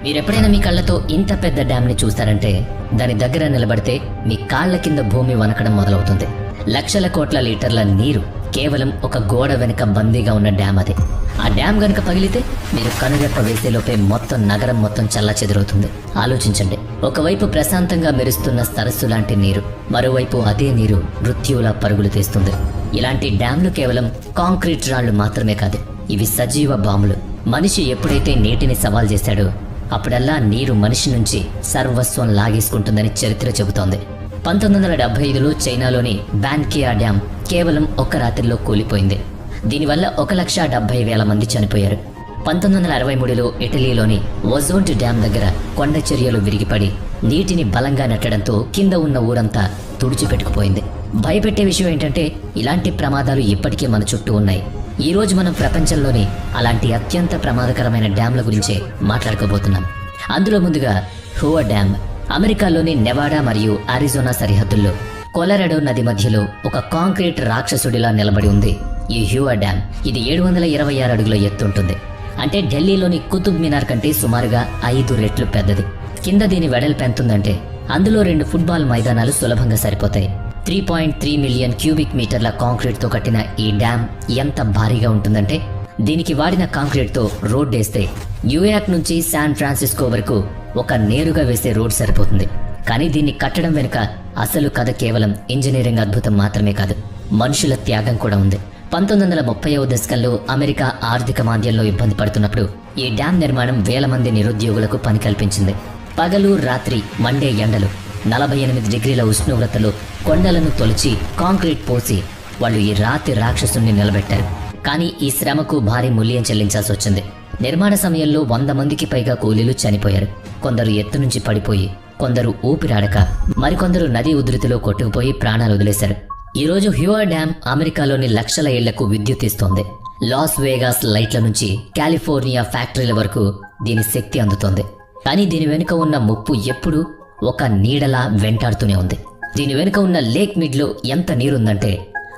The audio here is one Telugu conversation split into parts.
మీరెప్పుడైనా మీ కళ్ళతో ఇంత పెద్ద డ్యామ్ని చూస్తారంటే దాని దగ్గర నిలబడితే మీ కాళ్ల కింద భూమి వనకడం మొదలవుతుంది. లక్షల కోట్ల లీటర్ల నీరు కేవలం ఒక గోడ వెనుక బందీగా ఉన్న డ్యామ్ అది. ఆ డ్యామ్ గనుక పగిలితే మీరు కనురెప్ప వేసేలోపే మొత్తం నగరం మొత్తం చల్లచెదురవుతుంది. ఆలోచించండి, ఒకవైపు ప్రశాంతంగా మెరుస్తున్న సరస్సు లాంటి నీరు, మరోవైపు అదే నీరు మృత్యువులా పరుగులు తీస్తుంది. ఇలాంటి డ్యామ్లు కేవలం కాంక్రీట్ రాళ్లు మాత్రమే కాదు, ఇవి సజీవ బాంబులు. మనిషి ఎప్పుడైతే నీటిని సవాల్ చేశాడో అప్పుడల్లా నీరు మనిషి నుంచి సర్వస్వం లాగేసుకుంటుందని చరిత్ర చెబుతోంది. 1975లో చైనాలోని బాన్కియా డ్యామ్ కేవలం ఒక్క రాత్రిలో కూలిపోయింది. దీనివల్ల 1,70,000 మంది చనిపోయారు. 1963లో ఇటలీలోని ఒజోంట్ డ్యామ్ దగ్గర కొండ చర్యలు విరిగిపడి నీటిని బలంగా నెట్టడంతో కింద ఉన్న ఊరంతా తుడిచిపెట్టుకుపోయింది. భయపెట్టే విషయం ఏంటంటే ఇలాంటి ప్రమాదాలు ఇప్పటికీ మన చుట్టూ ఉన్నాయి. ఈ రోజు మనం ప్రపంచంలోని అలాంటి అత్యంత ప్రమాదకరమైన డ్యాంల గురించే మాట్లాడుకోబోతున్నాం. అందులో ముందుగా హువా డ్యామ్. అమెరికాలోని నెవాడా మరియు అరిజోనా సరిహద్దుల్లో కొలరాడో నది మధ్యలో ఒక కాంక్రీట్ రాక్షసుడిలా నిలబడి ఉంది ఈ హువా డ్యామ్. ఇది 726 అడుగుల ఎత్తు ఉంటుంది. అంటే ఢిల్లీలోని కుతుబ్ మినార్ కంటే సుమారుగా 5 రెట్లు పెద్దది. కింద దీని వెడల్పు ఎంతుందంటే అందులో 2 ఫుట్బాల్ మైదానాలు సులభంగా సరిపోతాయి. 3.3 మిలియన్ క్యూబిక్ మీటర్ల కాంక్రీట్తో కట్టిన ఈ డ్యామ్ ఎంత భారీగా ఉంటుందంటే దీనికి వాడిన కాంక్రీట్తో రోడ్ వేస్తే న్యూయార్క్ నుంచి శాన్ ఫ్రాన్సిస్కో వరకు ఒక నేరుగా వేసే రోడ్ సరిపోతుంది. కానీ దీన్ని కట్టడం వెనుక అసలు కథ కేవలం ఇంజనీరింగ్ అద్భుతం మాత్రమే కాదు, మనుషుల త్యాగం కూడా ఉంది. 1930వ దశకంలో అమెరికా ఆర్థిక మాంద్యంలో ఇబ్బంది పడుతున్నప్పుడు ఈ డ్యామ్ నిర్మాణం వేల మంది నిరుద్యోగులకు పని కల్పించింది. పగలు రాత్రి మండే ఎండలు, 48 డిగ్రీల ఉష్ణోగ్రతలో కొండలను తొలిచి కాంక్రీట్ పోసి వాళ్ళు ఈ రాతి రాక్షసుని నిలబెట్టారు. కానీ ఈ శ్రమకు భారీ మూల్యం చెల్లించాల్సి వచ్చింది. నిర్మాణ సమయంలో 100 మందికి పైగా కూలీలు చనిపోయారు. కొందరు ఎత్తు నుంచి పడిపోయి, కొందరు ఊపిరాడక, మరికొందరు నది ఉధృతిలో కొట్టుకుపోయి ప్రాణాలు వదిలేశారు. ఈ రోజు హ్యూవా డ్యామ్ అమెరికాలోని లక్షల ఇళ్లకు విద్యుత్ ఇస్తోంది. లాస్ వేగాస్ లైట్ల నుంచి కాలిఫోర్నియా ఫ్యాక్టరీల వరకు దీని శక్తి అందుతోంది. కానీ దీని వెనుక ఉన్న ముప్పు ఎప్పుడూ ఒక నీడలా వెంటాడుతూనే ఉంది. దీని వెనుక ఉన్న లేక్ మిడ్లో ఎంత నీరుందంటే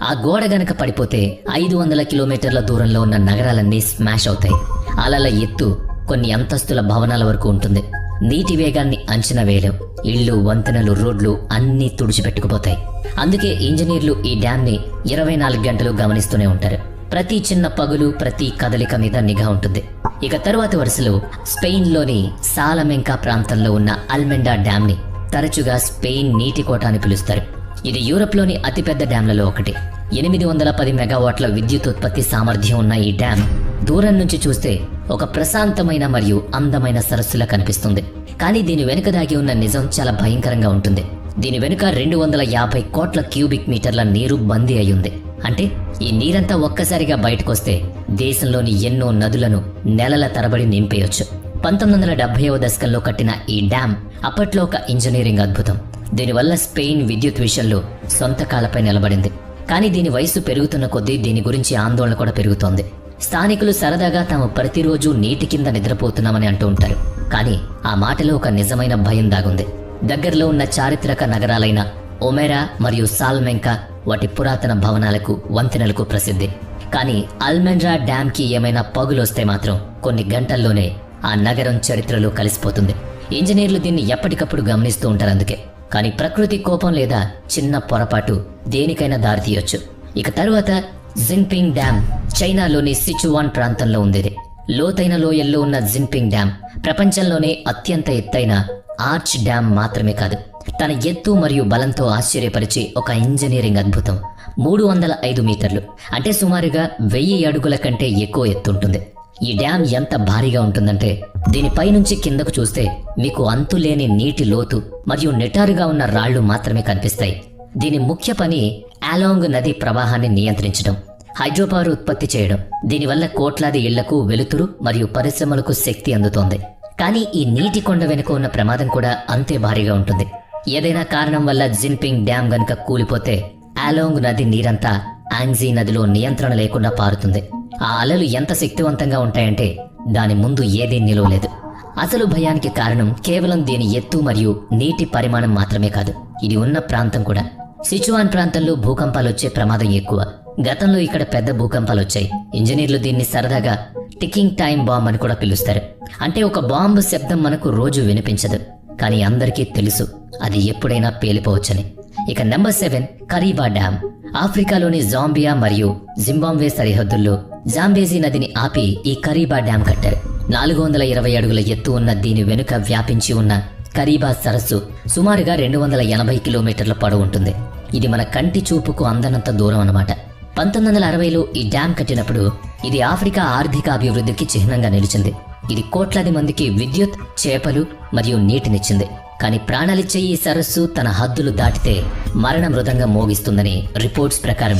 ఆ గోడ గనక పడిపోతే 500 కిలోమీటర్ల దూరంలో ఉన్న నగరాలన్నీ స్మాష్ అవుతాయి. అలల ఎత్తు కొన్ని అంతస్తుల భవనాల వరకు ఉంటుంది. నీటి వేగాన్ని అంచనా వేయలేం. ఇళ్ళు, వంతెనలు, రోడ్లు అన్నీ తుడిచిపెట్టుకుపోతాయి. అందుకే ఇంజనీర్లు ఈ డ్యామ్ని 24 గంటలు గమనిస్తూనే ఉంటారు. ప్రతి చిన్న పగులు, ప్రతి కదలిక మీద నిఘా ఉంటుంది. ఇక తరువాత వరుసలో స్పెయిన్లోని సాలమెంకా ప్రాంతంలో ఉన్న అల్మెండా డ్యామ్ని తరచుగా స్పెయిన్ నీటి కోట అని పిలుస్తారు. ఇది యూరప్లోని అతిపెద్ద డ్యాంలలో ఒకటి. 810 మెగావాట్ల విద్యుత్ ఉత్పత్తి సామర్థ్యం ఉన్న ఈ డ్యామ్ దూరం నుంచి చూస్తే ఒక ప్రశాంతమైన మరియు అందమైన సరస్సులా కనిపిస్తుంది. కానీ దీని వెనుక దాగి ఉన్న నిజం చాలా భయంకరంగా ఉంటుంది. దీని వెనుక 250 కోట్ల క్యూబిక్ మీటర్ల నీరు బందీ అయ్యింది. అంటే ఈ నీరంతా ఒక్కసారిగా బయటకొస్తే దేశంలోని ఎన్నో నదులను నెలల తరబడి నింపేయొచ్చు. 1970వ దశకంలో కట్టిన ఈ డ్యామ్ అప్పట్లో ఒక ఇంజనీరింగ్ అద్భుతం. దీనివల్ల స్పెయిన్ విద్యుత్ విషయంలో సొంత కాళ్ళపై నిలబడింది. కానీ దీని వయసు పెరుగుతున్న కొద్దీ దీని గురించి ఆందోళన కూడా పెరుగుతోంది. స్థానికులు సరదాగా తాము ప్రతిరోజు నీటి కింద నిద్రపోతున్నామని అంటూ ఉంటారు. కానీ ఆ మాటలో ఒక నిజమైన భయం దాగుంది. దగ్గరలో ఉన్న చారిత్రక నగరాలైన ఒమెరా మరియు సాల్మెంకా వాటి పురాతన భవనాలకు, వంతెనలకు ప్రసిద్ధి. కానీ అల్మెండ్రా డ్యామ్కి ఏమైనా పగులొస్తే మాత్రం కొన్ని గంటల్లోనే ఆ నగరం చరిత్రలో కలిసిపోతుంది. ఇంజనీర్లు దీన్ని ఎప్పటికప్పుడు గమనిస్తూ ఉంటారు. అందుకే కానీ ప్రకృతి కోపం లేదా చిన్న పొరపాటు దేనికైనా దారితీయొచ్చు. ఇక తరువాత జిన్పింగ్ డ్యామ్ చైనాలోని సిచువాన్ ప్రాంతంలో ఉంది. లోతైన లోయల్లో ఉన్న జిన్పింగ్ డ్యామ్ ప్రపంచంలోనే అత్యంత ఎత్తైన ఆర్చ్ డ్యామ్ మాత్రమే కాదు, తన ఎత్తు మరియు బలంతో ఆశ్చర్యపరిచే ఒక ఇంజనీరింగ్ అద్భుతం. 305 మీటర్లు అంటే సుమారుగా 1000 అడుగుల కంటే ఎక్కువ ఎత్తుంటుంది. ఈ డ్యామ్ ఎంత భారీగా ఉంటుందంటే దీనిపై నుంచి కిందకు చూస్తే మీకు అంతులేని నీటి లోతు మరియు నిటారుగా ఉన్న రాళ్లు మాత్రమే కనిపిస్తాయి. దీని ముఖ్య పని ఆలాంగ్ నది ప్రవాహాన్ని నియంత్రించడం, హైడ్రోపవర్ ఉత్పత్తి చేయడం. దీనివల్ల కోట్లాది ఇళ్లకు వెలుతురు మరియు పరిశ్రమలకు శక్తి అందుతోంది. కానీ ఈ నీటి కొండ వెనుక ఉన్న ప్రమాదం కూడా అంతే భారీగా ఉంటుంది. ఏదైనా కారణం వల్ల జిన్పింగ్ డ్యామ్ గనుక కూలిపోతే ఆలాంగ్ నది నీరంతా యాంగ్జీ నదిలో నియంత్రణ లేకుండా పారుతుంది. ఆ అలలు ఎంత శక్తివంతంగా ఉంటాయంటే దాని ముందు ఏదీ నిలవలేదు. అసలు భయానికి కారణం కేవలం దీని ఎత్తు మరియు నీటి పరిమాణం మాత్రమే కాదు, ఇది ఉన్న ప్రాంతం కూడా. సిచువాన్ ప్రాంతంలో భూకంపాలు వచ్చే ప్రమాదం ఎక్కువ. గతంలో ఇక్కడ పెద్ద భూకంపాలు వచ్చాయి. ఇంజనీర్లు దీన్ని సరదాగా టికింగ్ టైం బాంబ్ అని కూడా పిలుస్తారు. అంటే ఒక బాంబు శబ్దం మనకు రోజు వినిపించదు, కానీ అందరికీ తెలుసు అది ఎప్పుడైనా పేలిపోవచ్చని. ఇక నెంబర్ 7 కరీబా డ్యామ్. ఆఫ్రికాలోని జాంబియా మరియు జింబాబ్వే సరిహద్దుల్లో జాంబేజీ నదిని ఆపి ఈ కరీబా డ్యామ్ కట్టారు. 420 అడుగుల ఎత్తు ఉన్న దీని వెనుక వ్యాపించి ఉన్న కరీబా సరస్సు సుమారుగా 280 కిలోమీటర్ల పొడవు ఉంటుంది. ఇది మన కంటి చూపుకు అందనంత దూరం అన్నమాట. 1960లో ఈ డ్యామ్ కట్టినప్పుడు ఇది ఆఫ్రికా ఆర్థిక అభివృద్ధికి చిహ్నంగా నిలిచింది. ఇది కోట్లాది మందికి విద్యుత్, చేపలు మరియు నీటినిచ్చింది. కానీ ప్రాణాలిచ్చే ఈ సరస్సు తన హద్దులు దాటితే మరణ మృదంగా మోగిస్తుందని రిపోర్ట్స్ ప్రకారం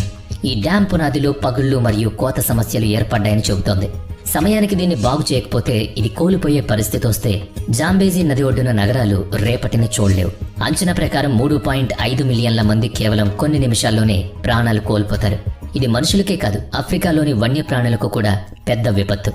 ఈ డ్యామ్ పునాదిలో పగుళ్లు మరియు కోత సమస్యలు ఏర్పడ్డాయని చెబుతోంది. సమయానికి దీన్ని బాగు చేయకపోతే ఇది కోల్పోయే పరిస్థితి వస్తే జాంబేజీ నది ఒడ్డున నగరాలు రేపటిని చూడలేవు. అంచనా ప్రకారం 3.5 మిలియన్ల మంది కేవలం కొన్ని నిమిషాల్లోనే ప్రాణాలు కోల్పోతారు. ఇది మనుషులకే కాదు, ఆఫ్రికాలోని వన్యప్రాణులకు కూడా పెద్ద విపత్తు.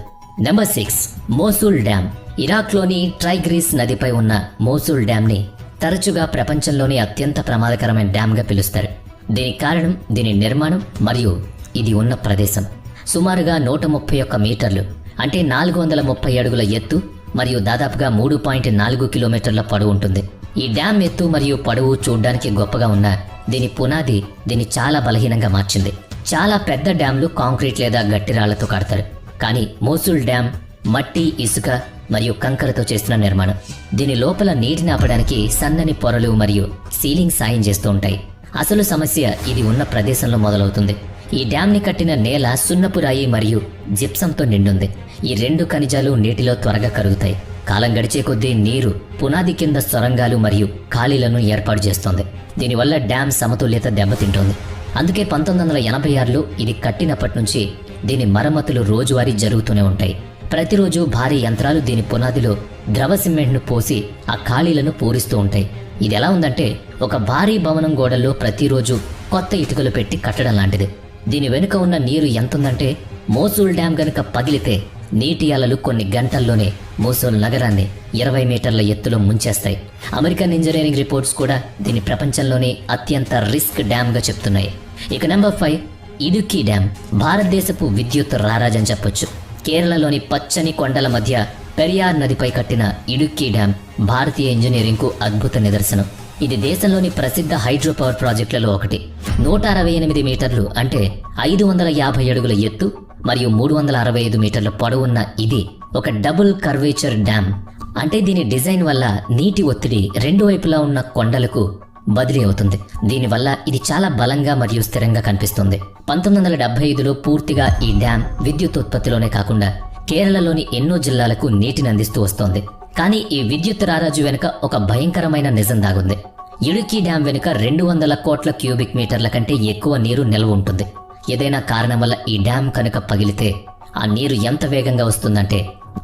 Number 6 Mosul dam. ఇరాక్లోని ట్రైగ్రీస్ నదిపై ఉన్న మోసూల్ డ్యామ్ని తరచుగా ప్రపంచంలోని అత్యంత ప్రమాదకరమైన డ్యామ్గా పిలుస్తారు. దీనికి కారణం దీని నిర్మాణం మరియు ఇది ఉన్న ప్రదేశం. సుమారుగా 131 మీటర్లు అంటే 430 అడుగుల ఎత్తు మరియు దాదాపుగా 3.4 కిలోమీటర్ల పొడవు ఉంటుంది. ఈ డ్యామ్ ఎత్తు మరియు పొడవు చూడ్డానికి గొప్పగా ఉన్న దీని పునాది దీన్ని చాలా బలహీనంగా మార్చింది. చాలా పెద్ద డ్యామ్లు కాంక్రీట్ లేదా గట్టి రాళ్లతో కడతారు, కానీ మోసూల్ డ్యామ్ మట్టి, ఇసుక మరియు కంకరతో చేసిన నిర్మాణం. దీని లోపల నీటిని ఆపడానికి సన్నని పొరలు మరియు సీలింగ్ సాయం చేస్తూ ఉంటాయి. అసలు సమస్య ఇది ఉన్న ప్రదేశంలో మొదలవుతుంది. ఈ డ్యామ్ని కట్టిన నేల సున్నపు రాయి మరియు జిప్సంతో నిండుంది. ఈ 2 ఖనిజాలు నీటిలో త్వరగా కరుగుతాయి. కాలం గడిచే కొద్దీ నీరు పునాది కింద సొరంగాలు మరియు ఖాళీలను ఏర్పాటు చేస్తోంది. దీనివల్ల డ్యామ్ సమతుల్యత దెబ్బతింటోంది. అందుకే 1986లో ఇది కట్టినప్పటి నుంచి దీని మరమ్మతులు రోజువారీ జరుగుతూనే ఉంటాయి. ప్రతిరోజు భారీ యంత్రాలు దీని పునాదిలో ద్రవ సిమెంట్ను పోసి ఆ ఖాళీలను పూరిస్తూ ఉంటాయి. ఇది ఎలా ఉందంటే ఒక భారీ భవనం గోడల్లో ప్రతిరోజు కొత్త ఇటుకలు పెట్టి కట్టడం లాంటిది. దీని వెనుక ఉన్న నీరు ఎంతుందంటే మోసూల్ డ్యామ్ గనుక పగిలితే నీటి అలలు కొన్ని గంటల్లోనే మోసూల్ నగరాన్ని 20 మీటర్ల ఎత్తులో ముంచేస్తాయి. అమెరికన్ ఇంజనీరింగ్ రిపోర్ట్స్ కూడా దీని ప్రపంచంలోనే అత్యంత రిస్క్ డ్యామ్గా చెప్తున్నాయి. ఇక నెంబర్ 5 ఇడుక్కీ డ్యామ్. భారతదేశపు విద్యుత్ రారాజని చెప్పొచ్చు. కేరళలోని పచ్చని కొండల మధ్య పెరియార్ నదిపై కట్టిన ఇడుక్కీ డ్యామ్ భారతీయ ఇంజనీరింగ్కు అద్భుత నిదర్శనం. ఇది దేశంలోని ప్రసిద్ధ హైడ్రో పవర్ ప్రాజెక్టులలో ఒకటి. 168 మీటర్లు అంటే 550 అడుగుల ఎత్తు మరియు 365 మీటర్ల పొడవున్న ఇది ఒక డబుల్ కర్వేచర్ డ్యామ్. అంటే దీని డిజైన్ వల్ల నీటి ఒత్తిడి 2 వైపులా ఉన్న కొండలకు బదిలీ అవుతుంది. దీనివల్ల ఇది చాలా బలంగా మరియు స్థిరంగా కనిపిస్తుంది. 1975లో పూర్తిగా ఈ డ్యామ్ విద్యుత్ ఉత్పత్తిలోనే కాకుండా కేరళలోని ఎన్నో జిల్లాలకు నీటిని అందిస్తూ వస్తోంది. కానీ ఈ విద్యుత్ రారాజు వెనుక ఒక భయంకరమైన నిజం దాగుంది. ఇడుక్కీ డ్యామ్ వెనుక 200 కోట్ల క్యూబిక్ మీటర్ల కంటే ఎక్కువ నీరు నిల్వ ఉంటుంది. ఏదైనా కారణం వల్ల ఈ డ్యామ్ కనుక పగిలితే ఆ నీరు ఎంత వేగంగా వస్తుందంటే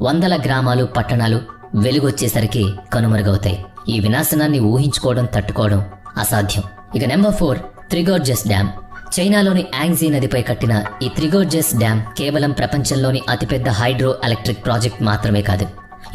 100 గ్రామాలు, పట్టణాలు వెలుగొచ్చేసరికి కనుమరుగవుతాయి. ఈ వినాశనాన్ని ఊహించుకోవడం, తట్టుకోవడం అసాధ్యం. ఇక నెంబర్ 4 త్రిగోర్జెస్ డ్యామ్. చైనాలోని యాంగ్జీ నదిపై కట్టిన ఈ త్రిగోర్జెస్ డ్యామ్ కేవలం ప్రపంచంలోని అతిపెద్ద హైడ్రో ఎలక్ట్రిక్ ప్రాజెక్ట్ మాత్రమే కాదు,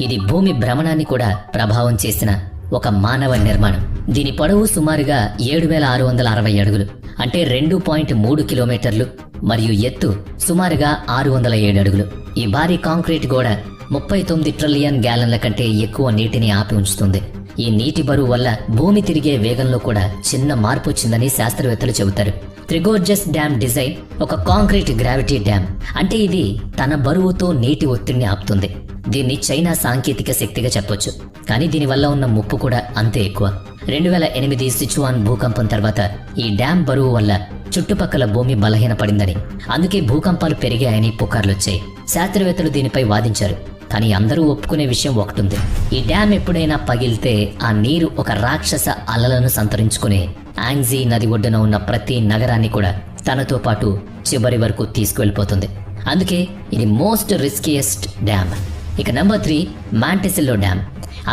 ఇది భూమి భ్రమణాన్ని కూడా ప్రభావం చేసిన ఒక మానవ నిర్మాణం. దీని పొడవు సుమారుగా 7660 అడుగులు అంటే 2.3 కిలోమీటర్లు మరియు ఎత్తు సుమారుగా 607 అడుగులు. ఈ భారీ కాంక్రీట్ గోడ 39 ట్రిలియన్ గ్యాలన్ల కంటే ఎక్కువ నీటిని ఆపి ఉంచుతుంది. ఈ నీటి బరువు వల్ల భూమి తిరిగే వేగంలో కూడా చిన్న మార్పు వచ్చిందని శాస్త్రవేత్తలు చెబుతారు. త్రిగోర్జెస్ డ్యామ్ డిజైన్ ఒక కాంక్రీట్ గ్రావిటీ డ్యామ్. అంటే ఇది తన బరువుతో నీటి ఒత్తిడిని ఆపుతుంది. దీన్ని చైనా సాంకేతిక శక్తిగా చెప్పొచ్చు. కానీ దీనివల్ల ఉన్న ముప్పు కూడా అంతే ఎక్కువ. 2008 సిచువాన్ భూకంపం తర్వాత ఈ డ్యామ్ బరువు వల్ల చుట్టుపక్కల భూమి బలహీనపడిందని, అందుకే భూకంపాలు పెరిగాయని పుకార్లొచ్చాయి. శాస్త్రవేత్తలు దీనిపై వాదించారు. కానీ అందరూ ఒప్పుకునే విషయం ఒకటుంది, ఈ డ్యామ్ ఎప్పుడైనా పగిలితే ఆ నీరు ఒక రాక్షస అలలను సంతరించుకుని యాంగ్జీ నది ఒడ్డున ఉన్న ప్రతి నగరాన్ని కూడా తనతో పాటు చివరి వరకు తీసుకువెళ్ళిపోతుంది. అందుకే ఇది మోస్ట్ రిస్కియెస్ట్ డ్యామ్. ఇక నెంబర్ 3 మాంటెసిల్లో డ్యామ్.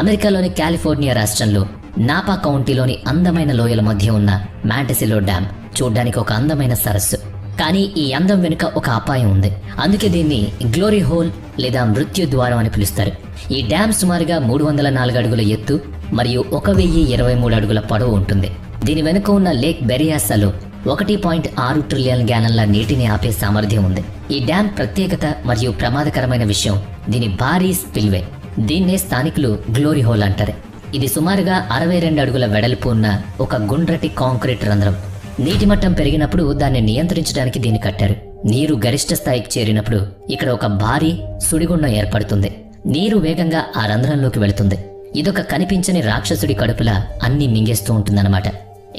అమెరికాలోని కాలిఫోర్నియా రాష్ట్రంలో నాపా కౌంటీలోని అందమైన లోయల మధ్య ఉన్న మాంటెసిల్లో డ్యామ్ చూడ్డానికి ఒక అందమైన సరస్సు. కానీ ఈ అందం వెనుక ఒక అపాయం ఉంది. అందుకే దీన్ని గ్లోరీ హోల్ లేదా మృత్యు ద్వారం అని పిలుస్తారు. ఈ డ్యామ్ సుమారుగా 304 అడుగుల ఎత్తు మరియు 1023 అడుగుల పొడవు ఉంటుంది. దీని వెనుక ఉన్న లేక్ బెరియాసాలో 1.6 ట్రిలియన్ గ్యాలన్ల నీటిని ఆపే సామర్థ్యం ఉంది. ఈ డ్యాం ప్రత్యేకత మరియు ప్రమాదకరమైన విషయం దీని భారీ స్పిల్వే. దీన్నే స్థానికులు గ్లోరీ హోల్ అంటారు. ఇది సుమారుగా 62 అడుగుల వెడల్పు ఉన్న ఒక గుండ్రటి కాంక్రీట్ రంధ్రం. నీటి మట్టం పెరిగినప్పుడు దాన్ని నియంత్రించడానికి దీన్ని కట్టారు. నీరు గరిష్ట స్థాయికి చేరినప్పుడు ఇక్కడ ఒక భారీ సుడిగుండం ఏర్పడుతుంది. నీరు వేగంగా ఆ రంధ్రంలోకి వెళుతుంది. ఇదొక కనిపించని రాక్షసుడి కడుపులా అన్ని మింగేస్తూ ఉంటుందన్నమాట.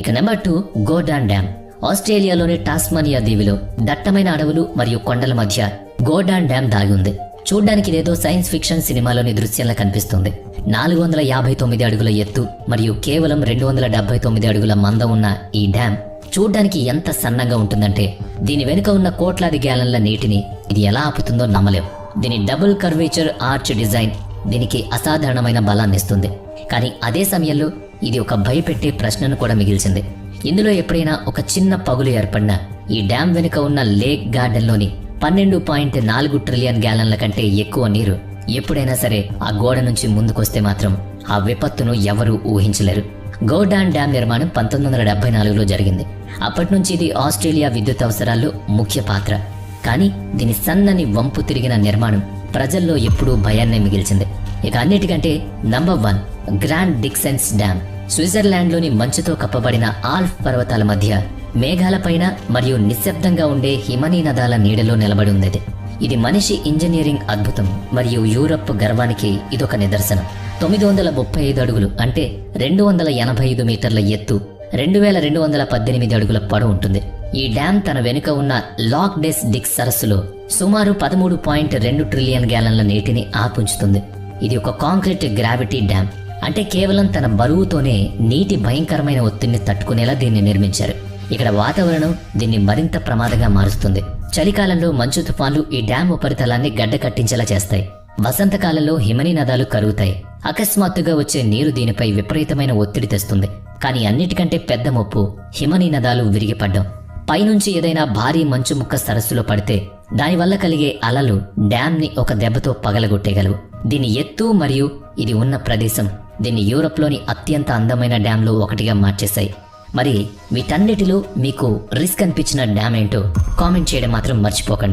ఇక నెంబర్ 2 గోర్డాన్ డ్యామ్. ఆస్ట్రేలియాలోని టాస్మానియా దీవిలో దట్టమైన అడవులు మరియు కొండల మధ్య గోర్డాన్ డ్యామ్ దాగి ఉంది. చూడ్డానికి ఇదేదో సైన్స్ ఫిక్షన్ సినిమాలోని దృశ్యంలా కనిపిస్తుంది. 459 అడుగుల ఎత్తు మరియు కేవలం 279 అడుగుల మందం ఉన్న ఈ డ్యామ్ చూడ్డానికి ఎంత సన్నంగా ఉంటుందంటే దీని వెనుక ఉన్న కోట్లాది గ్యాలన్ల నీటిని ఇది ఎలా ఆపుతుందో నమ్మలేం. దీని డబుల్ కర్వేచర్ ఆర్చ్ డిజైన్ దీనికి అసాధారణమైన బలాన్ని ఇస్తుంది. కానీ అదే సమయంలో ఇది ఒక భయపెట్టే ప్రశ్నను కూడా మిగిల్చింది. ఇందులో ఎప్పుడైనా ఒక చిన్న పగులు ఏర్పడినా ఈ డ్యామ్ వెనుక ఉన్న లేక్ గార్డెన్లోని 12.4 ట్రిలియన్ గ్యాలన్ల కంటే ఎక్కువ నీరు ఎప్పుడైనా సరే ఆ గోడ నుంచి ముందుకొస్తే మాత్రం ఆ విపత్తును ఎవరూ ఊహించలేరు. గోర్డాన్ డ్యామ్ నిర్మాణం 1974లో జరిగింది. అప్పటి నుంచి ఇది ఆస్ట్రేలియా విద్యుత్ అవసరాల్లో ముఖ్య పాత్ర. కానీ దీని సన్నని వంపు తిరిగిన నిర్మాణం ప్రజల్లో ఎప్పుడూ భయాన్నే మిగిల్చింది. ఇక అన్నిటికంటే నంబర్ 1 గ్రాండ్ డిక్సెన్స్ డ్యామ్. స్విట్జర్లాండ్లోని మంచుతో కప్పబడిన ఆల్ప్ పర్వతాల మధ్య మేఘాలపైన మరియు నిశ్శబ్దంగా ఉండే హిమనీ నదాల నీడలో నిలబడి ఉంది. ఇది మనిషి ఇంజనీరింగ్ అద్భుతం మరియు యూరప్ గర్వానికి ఇదొక నిదర్శనం. 935 అడుగులు అంటే 285 మీటర్ల ఎత్తు, 2218 అడుగుల పొడవు ఉంటుంది. ఈ డ్యామ్ తన వెనుక ఉన్న లాక్ డెస్ డిక్స్ సరస్సులో సుమారు 13.2 ట్రిలియన్ గ్యాలన్ల నీటిని ఆపుంచుతుంది. ఇది ఒక కాంక్రీట్ గ్రావిటీ డ్యామ్. అంటే కేవలం తన బరువుతోనే నీటి భయంకరమైన ఒత్తిడిని తట్టుకునేలా దీన్ని నిర్మించారు. ఇక్కడ వాతావరణం దీన్ని మరింత ప్రమాదంగా మారుస్తుంది. చలికాలంలో మంచు తుఫాన్లు ఈ డ్యామ్ ఉపరితలాన్ని గడ్డ కట్టించేలా చేస్తాయి. వసంతకాలంలో హిమనీ నదాలు కరుగుతాయి. అకస్మాత్తుగా వచ్చే నీరు దీనిపై విపరీతమైన ఒత్తిడి తెస్తుంది. కానీ అన్నిటికంటే పెద్ద ముప్పు హిమనీ నదాలు విరిగిపడ్డం. పైనుంచి ఏదైనా భారీ మంచు ముక్క సరస్సులో పడితే దానివల్ల కలిగే అలలు డ్యామ్ని ఒక దెబ్బతో పగలగొట్టేయగలవు. దీని ఎత్తు మరియు ఇది ఉన్న ప్రదేశం దీన్ని యూరప్లోని అత్యంత అందమైన డ్యాంలో ఒకటిగా మార్చేశాయి. మరి వీటన్నిటిలో మీకు రిస్క్ అనిపించిన డ్యామ్ ఏంటో కామెంట్ చేయడం మాత్రం మర్చిపోకండి.